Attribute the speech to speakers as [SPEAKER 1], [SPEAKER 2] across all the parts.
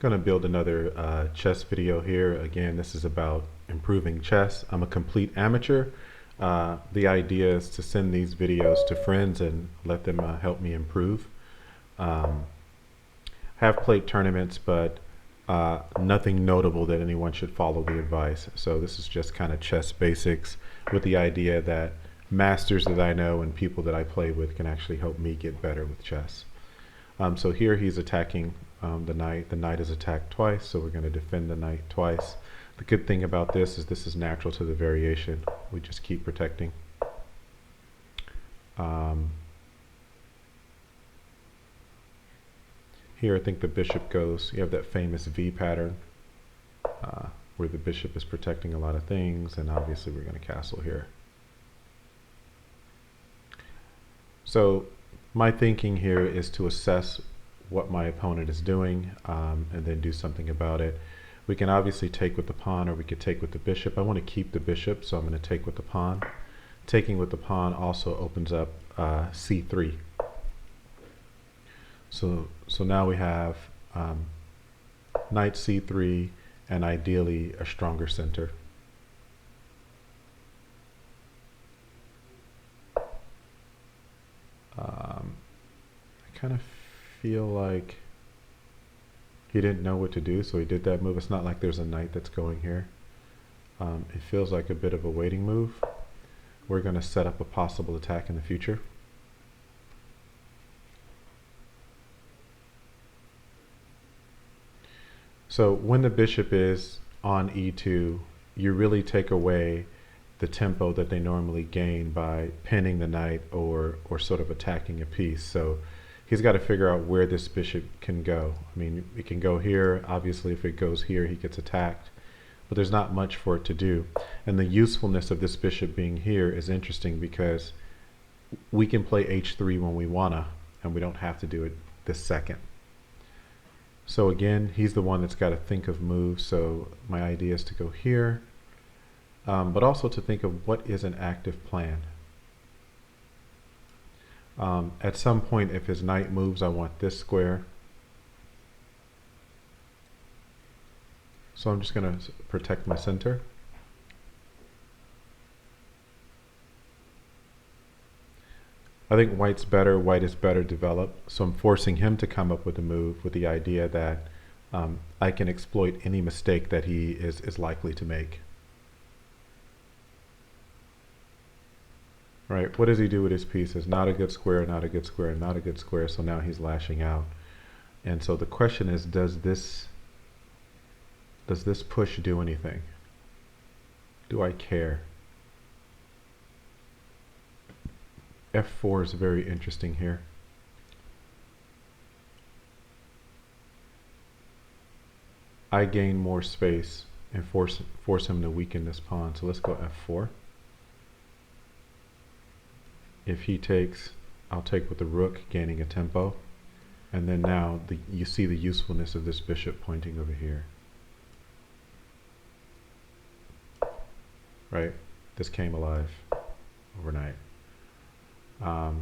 [SPEAKER 1] Going to build another chess video here. Again, this is about improving chess. I'm a complete amateur. The idea is to send these videos to friends and let them help me improve. Have played tournaments, but nothing notable that anyone should follow the advice. So this is just kind of chess basics with the idea that masters that I know and people that I play with can actually help me get better with chess. So here he's attacking the knight. The knight is attacked twice, so we're going to defend the knight twice. The good thing about this is natural to the variation. We just keep protecting. Here I think the bishop goes, you have that famous V pattern where the bishop is protecting a lot of things, and obviously we're going to castle here. So my thinking here is to assess what my opponent is doing and then do something about it. We can obviously take with the pawn, or we could take with the bishop. I want to keep the bishop, so I'm going to take with the pawn. Taking with the pawn also opens up c3. So now we have knight c3 and ideally a stronger center. I kind of feel like he didn't know what to do, so he did that move. It's not like there's a knight that's going here. It feels like a bit of a waiting move. We're going to set up a possible attack in the future. So when the bishop is on e2, you really take away the tempo that they normally gain by pinning the knight or sort of attacking a piece. So he's got to figure out where this bishop can go. I mean, it can go here. Obviously, if it goes here, he gets attacked. But there's not much for it to do. And the usefulness of this bishop being here is interesting because we can play h3 when we wanna, and we don't have to do it this second. So again, he's the one that's got to think of moves. So my idea is to go here, but also to think of what is an active plan. At some point, if his knight moves, I want this square. So I'm just going to protect my center. I think white is better developed, so I'm forcing him to come up with a move with the idea that I can exploit any mistake that he is likely to make. Right, what does he do with his pieces? Not a good square, not a good square, not a good square, so now he's lashing out. And so the question is, does this push do anything? Do I care? F4 is very interesting here. I gain more space and force him to weaken this pawn. So let's go F4. If he takes, I'll take with the rook, gaining a tempo. And then now you see the usefulness of this bishop pointing over here. Right? This came alive overnight. I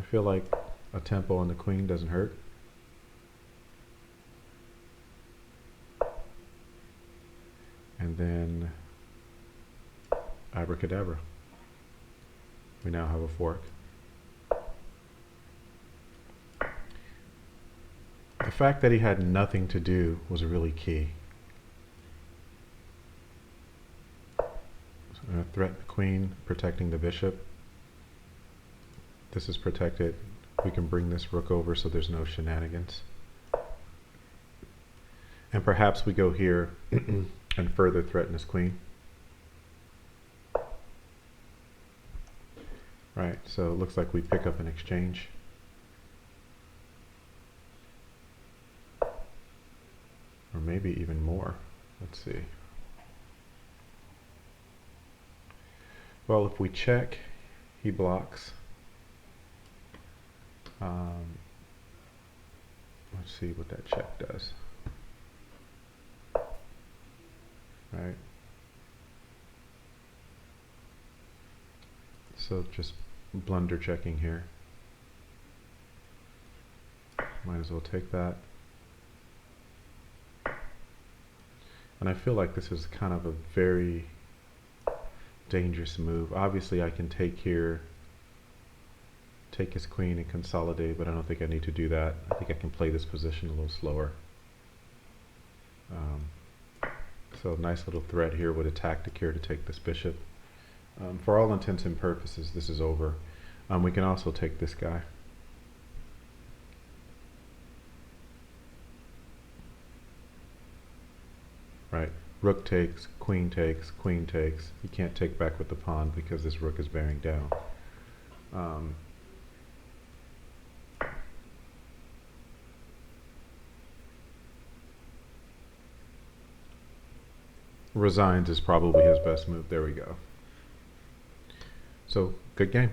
[SPEAKER 1] feel like a tempo on the queen doesn't hurt. And then abracadabra. We now have a fork. The fact that he had nothing to do was really key. So I'm going to threaten the queen, protecting the bishop. This is protected. We can bring this rook over so there's no shenanigans. And perhaps we go here and further threaten his queen. Right, so it looks like we pick up an exchange. Or maybe even more. Let's see. Well, if we check, he blocks. Let's see what that check does. Right. So just blunder checking here. Might as well take that. And I feel like this is kind of a very dangerous move. Obviously I can take here, take his queen and consolidate, but I don't think I need to do that. I think I can play this position a little slower. So nice little threat here with a tactic here to take this bishop. For all intents and purposes, this is over. We can also take this guy. Right, rook takes, queen takes, queen takes. You can't take back with the pawn because this rook is bearing down. Resigns is probably his best move. There we go. So, good game.